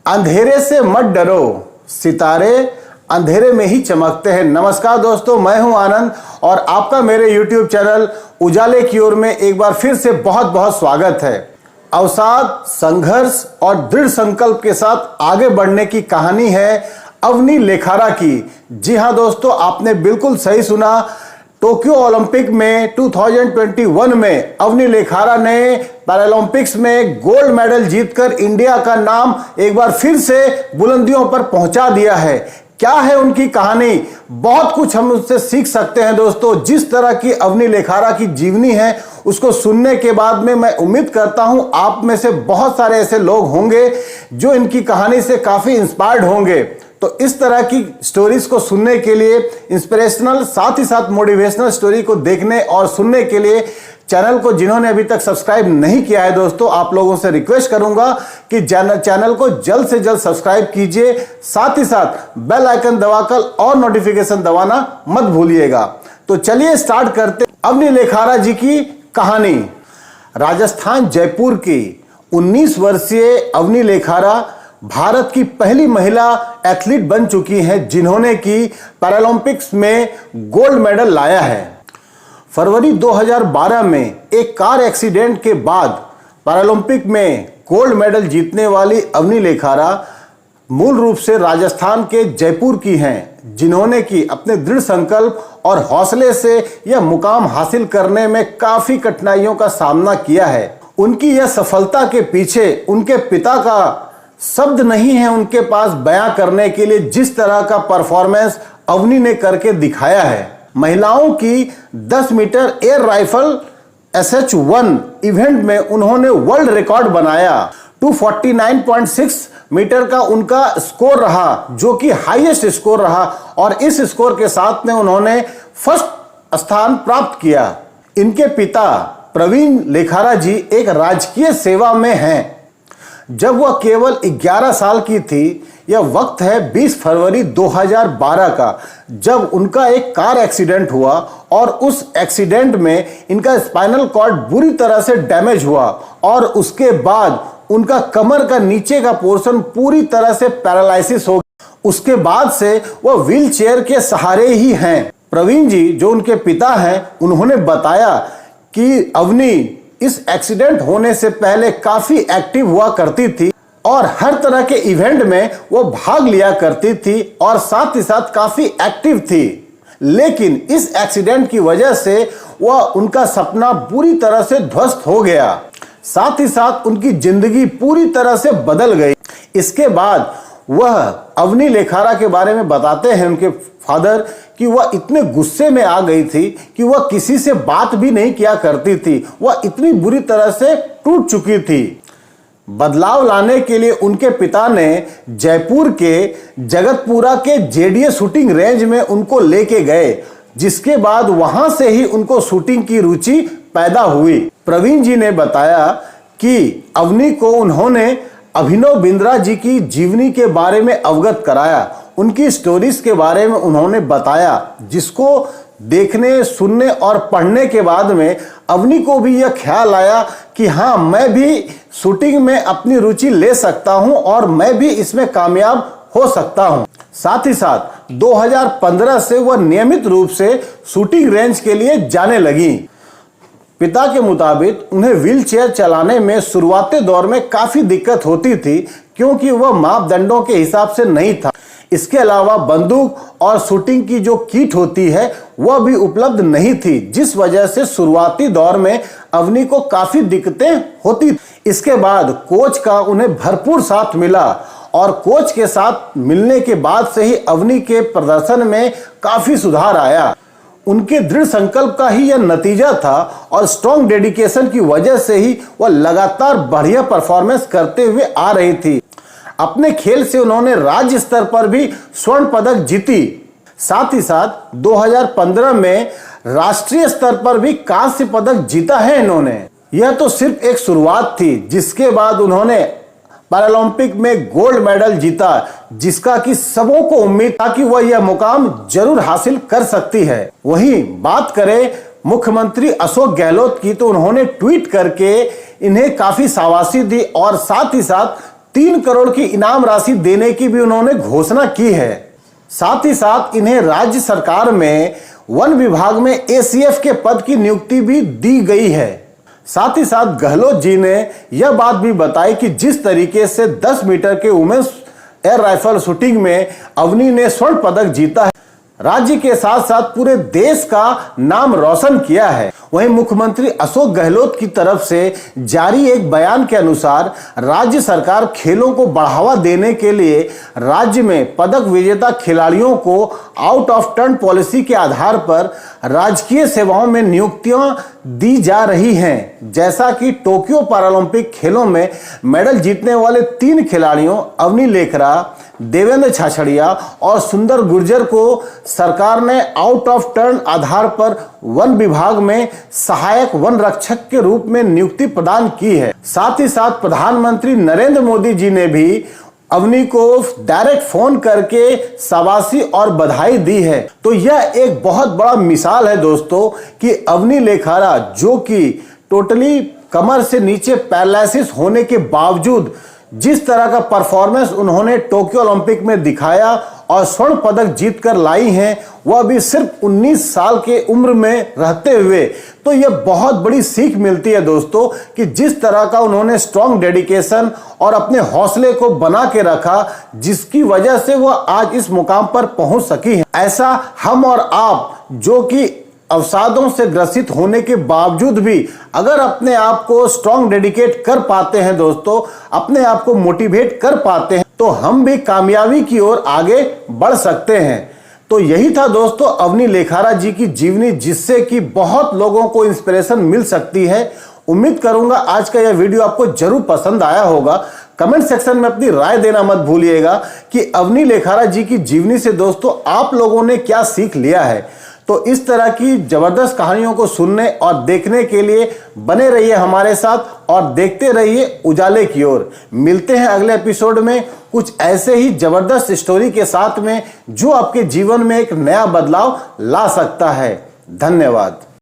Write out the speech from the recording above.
अंधेरे से मत डरो, सितारे अंधेरे में ही चमकते हैं। नमस्कार दोस्तों, मैं हूं आनंद और आपका मेरे YouTube चैनल उजाले की ओर में एक बार फिर से बहुत बहुत स्वागत है। अवसाद, संघर्ष और दृढ़ संकल्प के साथ आगे बढ़ने की कहानी है अवनी लेखारा की। जी हां दोस्तों, आपने बिल्कुल सही सुना। टोक्यो ओलंपिक में 2021 में अवनी लेखारा ने पैरालंपिक्स में गोल्ड मेडल जीतकर इंडिया का नाम एक बार फिर से बुलंदियों पर पहुंचा दिया है। क्या है उनकी कहानी? बहुत कुछ हम उससे सीख सकते हैं दोस्तों। जिस तरह की अवनी लेखारा की जीवनी है उसको सुनने के बाद में मैं उम्मीद करता हूं आप में से बहुत सारे ऐसे लोग होंगे जो इनकी कहानी से काफी इंस्पायर्ड होंगे। तो इस तरह की स्टोरीज को सुनने के लिए, इंस्पिरेशनल साथ ही साथ मोटिवेशनल स्टोरी को देखने और सुनने के लिए चैनल को जिन्होंने अभी तक सब्सक्राइब नहीं किया है दोस्तों, आप लोगों से रिक्वेस्ट करूंगा कि चैनल को जल्द से जल्द सब्सक्राइब कीजिए। साथ ही साथ बेल आइकन दबाकर और नोटिफिकेशन दबाना मत भूलिएगा। तो चलिए स्टार्ट करते अवनी लेखारा जी की कहानी। राजस्थान जयपुर की 19 वर्षीय अवनी लेखारा भारत की पहली महिला एथलीट बन चुकी हैं जिन्होंने की पैरालंपिक्स में गोल्ड मेडल लाया है। फरवरी 2012 में एक कार एक्सीडेंट के बाद पैरालंपिक में गोल्ड मेडल जीतने वाली अवनी लेखारा मूल रूप से राजस्थान के जयपुर की हैं, जिन्होंने की अपने दृढ़ संकल्प और हौसले से यह मुकाम हासिल करने में काफी कठिनाइयों का सामना किया है। उनकी यह सफलता के पीछे उनके पिता का शब्द नहीं है उनके पास बयां करने के लिए। जिस तरह का परफॉर्मेंस अवनी ने करके दिखाया है। महिलाओं की 10 metre air rifle SH1 event में उन्होंने वर्ल्ड रिकॉर्ड बनाया। 249.6 मीटर का उनका स्कोर रहा, जो कि हाईएस्ट स्कोर रहा और इस स्कोर के साथ में उन्होंने फर्स्ट स्थान प्राप्त किया। इनके पिता प्रवीण लेखारा जी एक राजकीय सेवा में हैं। जब वह केवल 11 साल की थी, यह वक्त है 20 फरवरी 2012 का, जब उनका एक कार एक्सीडेंट हुआ और उस एक्सीडेंट में इनका स्पाइनल कॉर्ड बुरी तरह से डैमेज हुआ और उसके बाद उनका कमर का नीचे का पोर्शन पूरी तरह से पैरालिसिस हो गया। उसके बाद से वह व्हील चेयर के सहारे ही हैं। प्रवीण जी जो उनके पिता हैं, उन्होंने बताया कि अवनी इस एक्सीडेंट होने से पहले काफी एक्टिव हुआ करती थी और हर तरह के इवेंट में वो भाग लिया करती थी और साथ ही साथ काफी एक्टिव थी। लेकिन इस एक्सीडेंट की वजह से वह उनका सपना पूरी तरह से ध्वस्त हो गया। साथ ही साथ उनकी जिंदगी पूरी तरह से बदल गई। इसके बाद वह अवनी लेखारा के बारे में बताते हैं उनके फादर कि वह इतने गुस्से में आ गई थी कि वह किसी से बात भी नहीं किया करती थी। वह इतनी बुरी तरह से टूट चुकी थी। बदलाव लाने के लिए उनके पिता ने जयपुर के जगतपुरा के JDA शूटिंग रेंज में उनको लेके गए, जिसके बाद वहां से ही उनको शूटिंग की रुचि पैदा हुई। प्रवीण जी ने बताया कि अवनी को उन्होंने अभिनव बिंद्रा जी की जीवनी के बारे में अवगत कराया। उनकी स्टोरीज के बारे में उन्होंने बताया, जिसको देखने, सुनने और पढ़ने के बाद में अवनी को भी यह ख्याल आया कि हाँ, मैं भी शूटिंग में अपनी रुचि ले सकता हूं और मैं भी इसमें कामयाब हो सकता हूं। साथ ही साथ 2015 से वह नियमित रूप से शूटिंग रेंज के लिए जाने लगी। पिता के मुताबिक उन्हें व्हील चेयर चलाने में शुरुआती दौर में काफी दिक्कत होती थी, क्योंकि वह मापदंडों के हिसाब से नहीं था। इसके अलावा बंदूक और शूटिंग की जो किट होती है वह भी उपलब्ध नहीं थी, जिस वजह से शुरुआती दौर में अवनी को काफी दिक्कतें होती। इसके बाद कोच का उन्हें भरपूर साथ मिला और कोच के साथ मिलने के बाद से ही अवनी के प्रदर्शन में काफी सुधार आया। उनके दृढ़ संकल्प का ही यह नतीजा था और स्ट्रॉन्ग डेडिकेशन की वजह से ही वह लगातार बढ़िया परफॉर्मेंस करते हुए आ रही थी। अपने खेल से उन्होंने राज्य स्तर पर भी स्वर्ण पदक जीती। साथ ही साथ 2015 में राष्ट्रीय स्तर पर भी कांस्य पदक जीता है इन्होंने। यह तो सिर्फ एक शुरुआत थी, जिसके बाद उन्होंने पैरालंपिक में गोल्ड मेडल जीता, जिसका कि सबों को उम्मीद था कि वह यह मुकाम जरूर हासिल कर सकती है। वहीं बात करें मुख्यमंत्री अशोक गहलोत की, तो उन्होंने ट्वीट करके इन्हें काफी शाबाशी दी और साथ ही साथ 3 करोड़ की इनाम राशि देने की भी उन्होंने घोषणा की है। साथ ही साथ इन्हें राज्य सरकार में वन विभाग में एसीएफ के पद की नियुक्ति भी दी गई है। साथ ही साथ गहलोत जी ने यह बात भी बताई कि जिस तरीके से 10 मीटर के वुमेन्स एयर राइफल शूटिंग में अवनी ने स्वर्ण पदक जीता है, राज्य के साथ साथ पूरे देश का नाम रोशन किया है। वहीं मुख्यमंत्री अशोक गहलोत की तरफ से जारी एक बयान के अनुसार राज्य सरकार खेलों को बढ़ावा देने के लिए राज्य में पदक विजेता खिलाड़ियों को आउट ऑफ टर्न पॉलिसी के आधार पर राजकीय सेवाओं में नियुक्तियां दी जा रही हैं। जैसा कि टोक्यो पैरालंपिक खेलों में मेडल जीतने वाले 3 खिलाड़ियों अवनी लेखरा, देवेंद्र छाछड़िया और सुंदर गुर्जर को सरकार ने आउट ऑफ टर्न आधार पर वन विभाग में सहायक वन रक्षक के रूप में नियुक्ति प्रदान की है। साथ ही साथ प्रधानमंत्री नरेंद्र मोदी जी ने भी अवनी को डायरेक्ट फोन करके शाबाशी और बधाई दी है। तो यह एक बहुत बड़ा मिसाल है दोस्तों कि अवनी लेखारा, जो कि टोटली कमर से नीचे पैरालिसिस होने के बावजूद जिस तरह का परफॉर्मेंस उन्होंने टोक्यो ओलंपिक में दिखाया और स्वर्ण पदक जीत कर लाई हैं, वह भी सिर्फ 19 साल के उम्र में रहते हुए, तो यह बहुत बड़ी सीख मिलती है दोस्तों कि जिस तरह का उन्होंने स्ट्रॉन्ग डेडिकेशन और अपने हौसले को बना के रखा, जिसकी वजह से वह आज इस मुकाम पर पहुंच सकी है। ऐसा हम और आप, जो कि अवसादों से ग्रसित होने के बावजूद भी अगर अपने आप को स्ट्रॉन्ग डेडिकेट कर पाते हैं दोस्तों, अपने आप को मोटिवेट कर पाते हैं, तो हम भी कामयाबी की ओर आगे बढ़ सकते हैं। तो यही था दोस्तों अवनी लेखारा जी की जीवनी, जिससे कि बहुत लोगों को इंस्पिरेशन मिल सकती है। उम्मीद करूंगा आज का यह वीडियो आपको जरूर पसंद आया होगा। कमेंट सेक्शन में अपनी राय देना मत भूलिएगा कि अवनी लेखारा जी की जीवनी से दोस्तों आप लोगों ने क्या सीख लिया है। तो इस तरह की जबरदस्त कहानियों को सुनने और देखने के लिए बने रहिए हमारे साथ और देखते रहिए उजाले की ओर। मिलते हैं अगले एपिसोड में कुछ ऐसे ही जबरदस्त स्टोरी के साथ में, जो आपके जीवन में एक नया बदलाव ला सकता है। धन्यवाद।